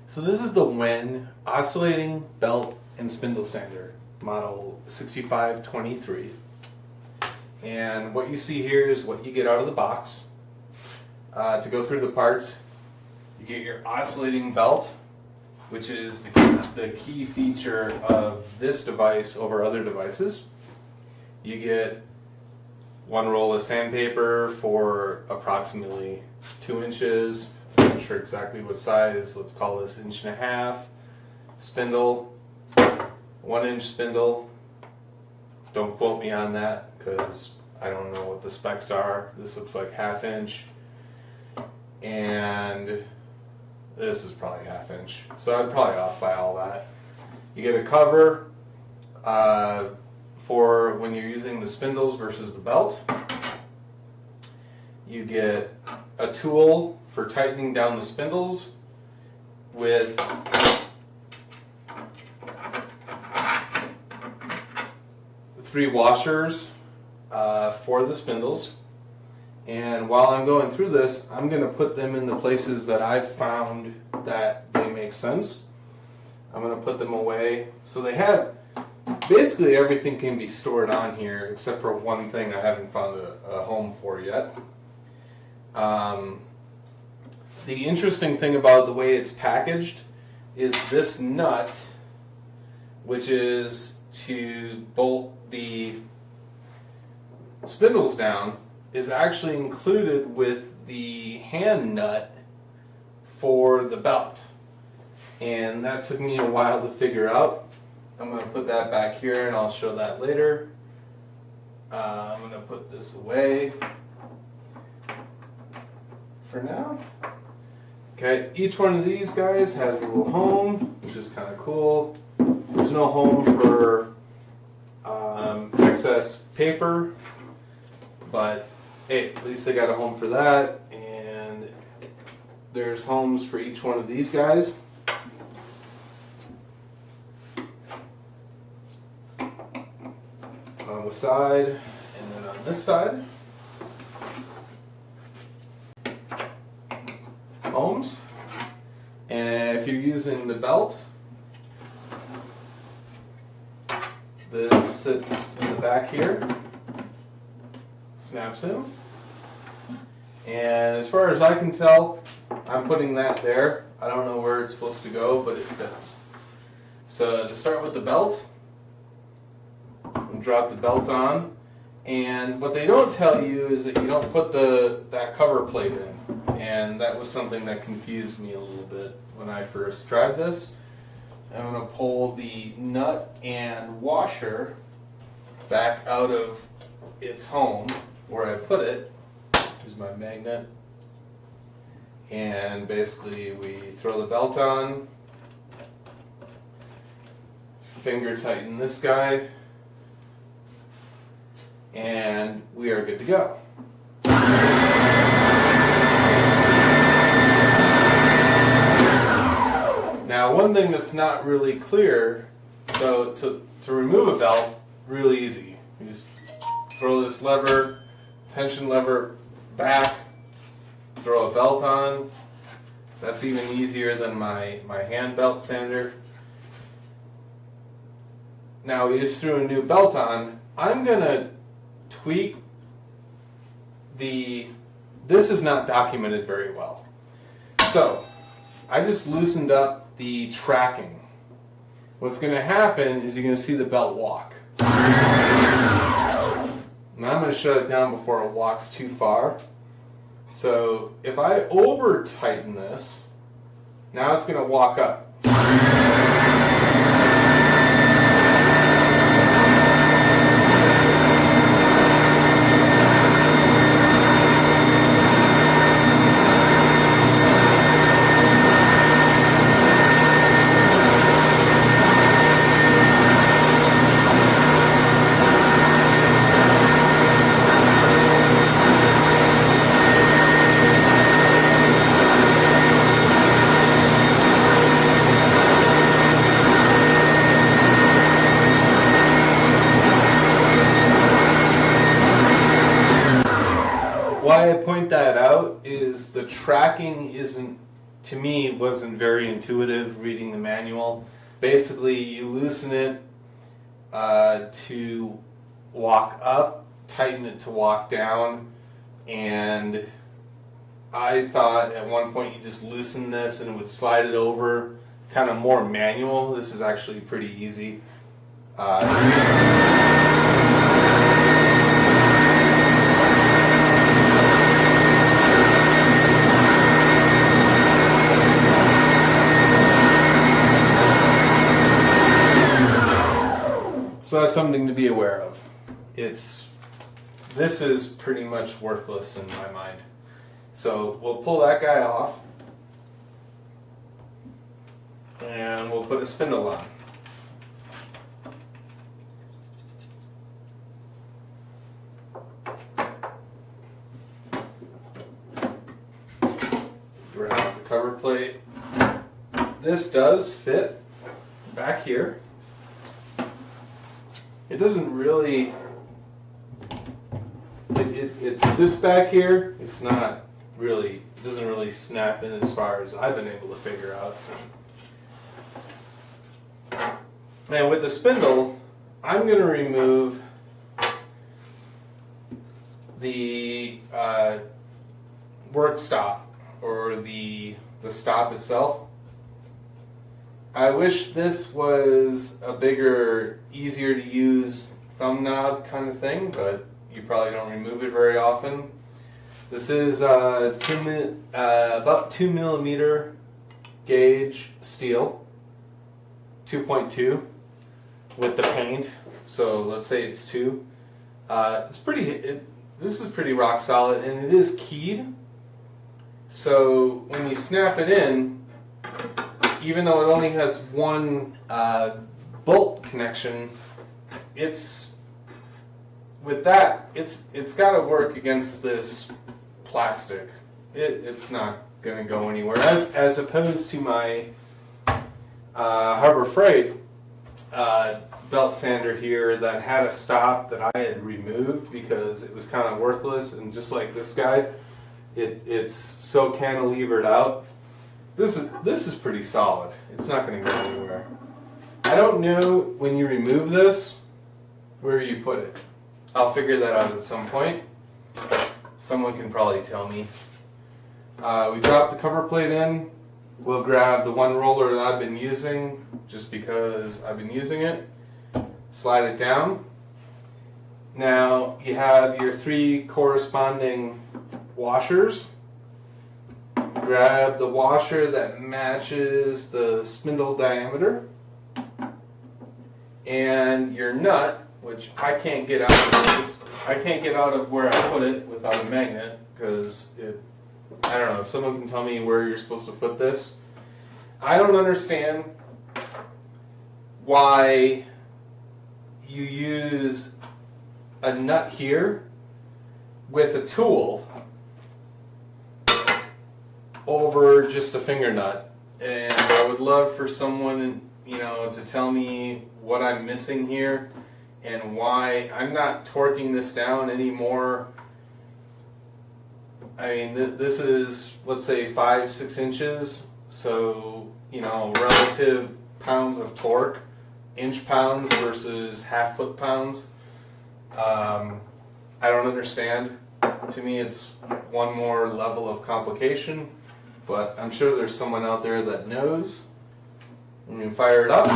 So this is the WEN Oscillating Belt and Spindle Sander, model 6523. And what you see here is what you get out of the box. To go through the parts, you get your oscillating belt, which is the key feature of this device over other devices. You get one roll of sandpaper for approximately 2 inches. I'm not sure exactly what size. Let's call this 1.5 inches. Spindle, 1 inch spindle. Don't quote me on that because I don't know what the specs are. This looks like 1/2 inch. And this is probably 1/2 inch. So I'm probably off by all that. You get a cover for when you're using the spindles versus the belt. You get a tool for tightening down the spindles with three washers for the spindles. And while I'm going through this, I'm going to put them in the places that I've found that they make sense. I'm going to put them away. So they have, basically everything can be stored on here except for one thing I haven't found a home for yet. The interesting thing about the way it's packaged is this nut, which is to bolt the spindles down, is actually included with the hand nut for the belt. And that took me a while to figure out. I'm going to put that back here and I'll show that later. I'm going to put this away for now. Okay, each one of these guys has a little home, which is kind of cool. There's no home for excess paper, but hey, at least they got a home for that. And there's homes for each one of these guys. On the side, and then on this side. Homes. And if you're using the belt, this sits in the back here, snaps in, and as far as I can tell, I'm putting that there. I don't know where it's supposed to go, but it fits. So to start with the belt, and drop the belt on, and what they don't tell you is that you don't put that cover plate in, and that was something that confused me a little bit when I first tried this. I'm going to pull the nut and washer back out of its home where I put it. Here's my magnet, and basically we throw the belt on, finger tighten this guy, and we are good to go. Now, one thing that's not really clear, so to remove a belt, really easy. You just throw this lever, tension lever back, throw a belt on. That's even easier than my hand belt sander. Now we just threw a new belt on. I'm going to tweak this is not documented very well. So I just loosened up the tracking. What's going to happen is you're going to see the belt walk. Now I'm going to shut it down before it walks too far. So if I over tighten this, now it's going to walk up. Why I point that out is the tracking isn't to me, wasn't very intuitive reading the manual. Basically, you loosen it to walk up, tighten it to walk down, and I thought at one point you just loosen this and it would slide it over, kind of more manual. This is actually pretty easy. So that's something to be aware of. This is pretty much worthless in my mind. So we'll pull that guy off, and we'll put a spindle on. Grab the cover plate. This does fit back here. It doesn't really, it sits back here. It's not really, it doesn't really snap in as far as I've been able to figure out. And with the spindle, I'm going to remove the work stop, or the stop itself. I wish this was a bigger, easier to use thumb knob kind of thing, but you probably don't remove it very often. This is about 2 millimeter gauge steel, 2.2 with the paint. So let's say it's 2. It's pretty. This is pretty rock solid, and it is keyed. So when you snap it in, even though it only has one bolt connection, it's got to work against this plastic. It's not going to go anywhere. As opposed to my Harbor Freight belt sander here that had a stop that I had removed because it was kind of worthless, and just like this guy, it's so cantilevered out. This is pretty solid. It's not going to go anywhere. I don't know when you remove this where you put it. I'll figure that out at some point. Someone can probably tell me. We drop the cover plate in. We'll grab the one roller that I've been using just because I've been using it. Slide it down. Now you have your 3 corresponding washers. Grab the washer that matches the spindle diameter, and your nut, which I can't get out of where I put it without a magnet, because I don't know if someone can tell me where you're supposed to put this. I don't understand why you use a nut here with a tool over just a finger nut, and I would love for someone, to tell me what I'm missing here and why I'm not torquing this down anymore. I mean, this is, let's say, 5-6 inches, so relative pounds of torque, inch pounds versus half foot pounds. I don't understand. To me, it's one more level of complication. But I'm sure there's someone out there that knows. I'm going to fire it up.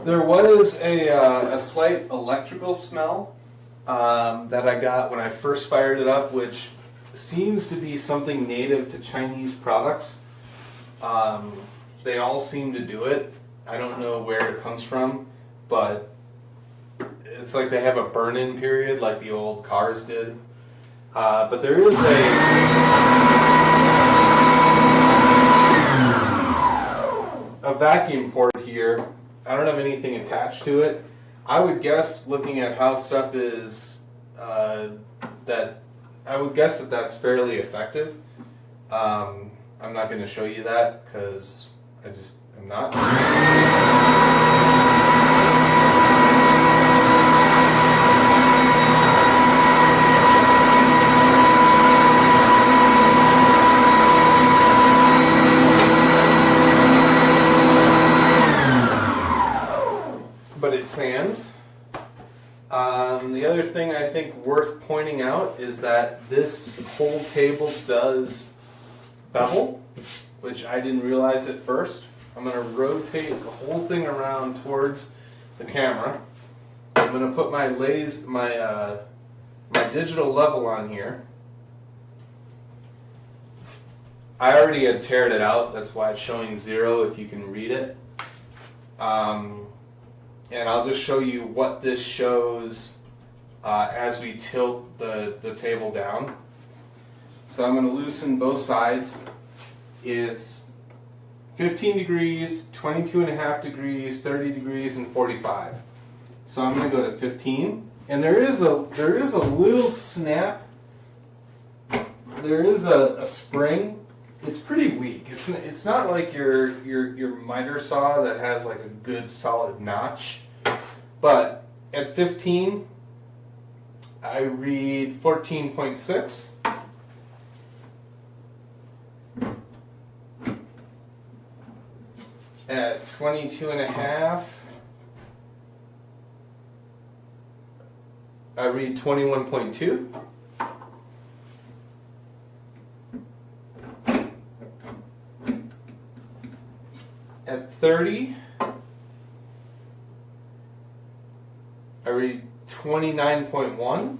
There was a slight electrical smell that I got when I first fired it up, which seems to be something native to Chinese products. They all seem to do it. I don't know where it comes from, but it's like they have a burn-in period like the old cars did. But there is a vacuum port here. I don't have anything attached to it. I would guess, looking at how stuff is, I would guess that that's fairly effective. I'm not going to show you that because I just am not. But it sands. The other thing I think worth pointing out is that this whole table does bevel, which I didn't realize at first. I'm going to rotate the whole thing around towards the camera. I'm going to put my my digital level on here. I already had teared it out, that's why it's showing 0 if you can read it. And I'll just show you what this shows as we tilt the table down. So I'm going to loosen both sides. It's 15 degrees, 22.5 degrees, 30 degrees, and 45. So I'm going to go to 15. And there is a little snap. There is a spring. It's pretty weak. It's not like your miter saw that has like a good solid notch. But at 15, I read 14.6. At 22.5, I read 21.2. At 30, I read 29.1.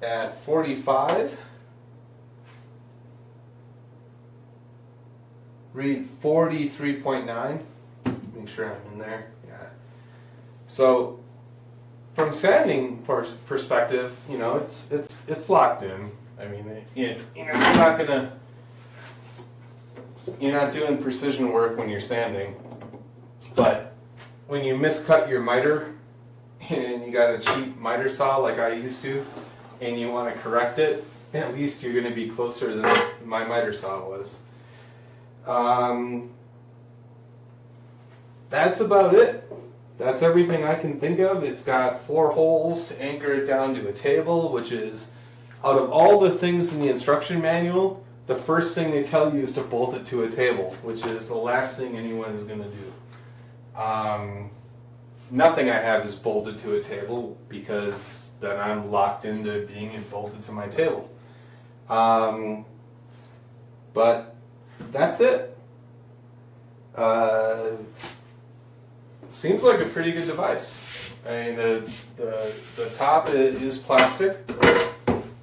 At 45, read 43.9. Make sure I'm in there. Yeah. So, from sanding perspective, you know, it's locked in. I mean, you're not doing precision work when you're sanding, but when you miscut your miter and you got a cheap miter saw like I used to, and you want to correct it, at least you're going to be closer than my miter saw was. That's about it. That's everything I can think of. It's got 4 holes to anchor it down to a table, which is, out of all the things in the instruction manual, the first thing they tell you is to bolt it to a table, which is the last thing anyone is going to do. Nothing I have is bolted to a table because then I'm locked into being bolted to my table. But that's it. Seems like a pretty good device. I mean, the top is plastic.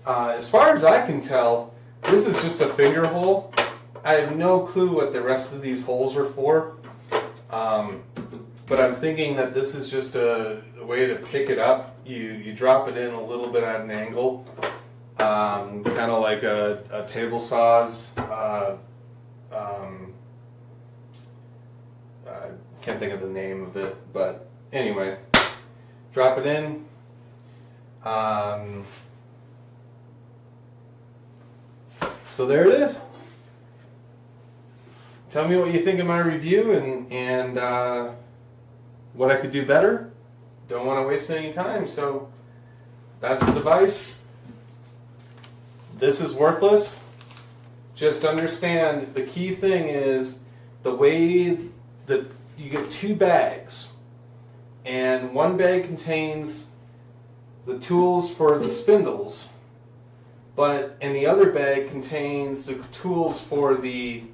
As far as I can tell, this is just a finger hole. I have no clue what the rest of these holes are for. But I'm thinking that this is just a way to pick it up. You drop it in a little bit at an angle, kind of like a table saw's. Can't think of the name of it, but anyway, drop it in. So there it is. Tell me what you think of my review and what I could do better. Don't want to waste any time, so that's the device. This is worthless. Just understand the key thing is the way that you get 2 bags, and one bag contains the tools for the spindles, and the other bag contains the tools for the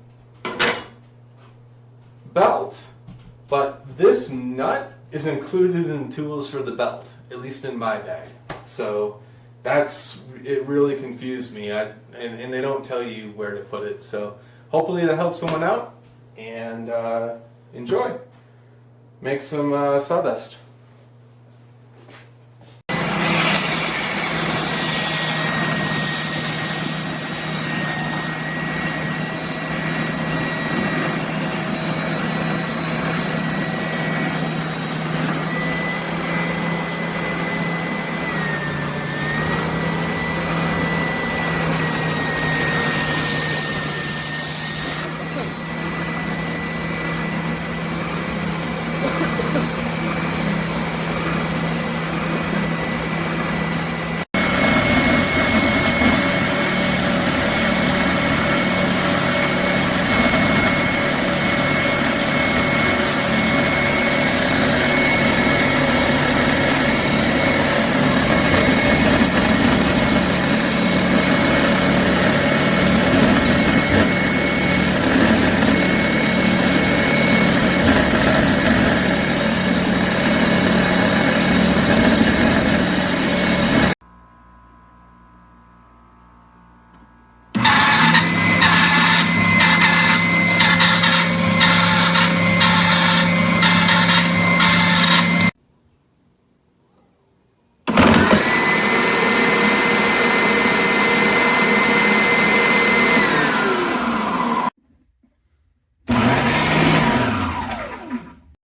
belt, but this nut is included in tools for the belt, at least in my bag. So it really confused me, and they don't tell you where to put it. So hopefully that helps someone out, and enjoy. Make some sawdust.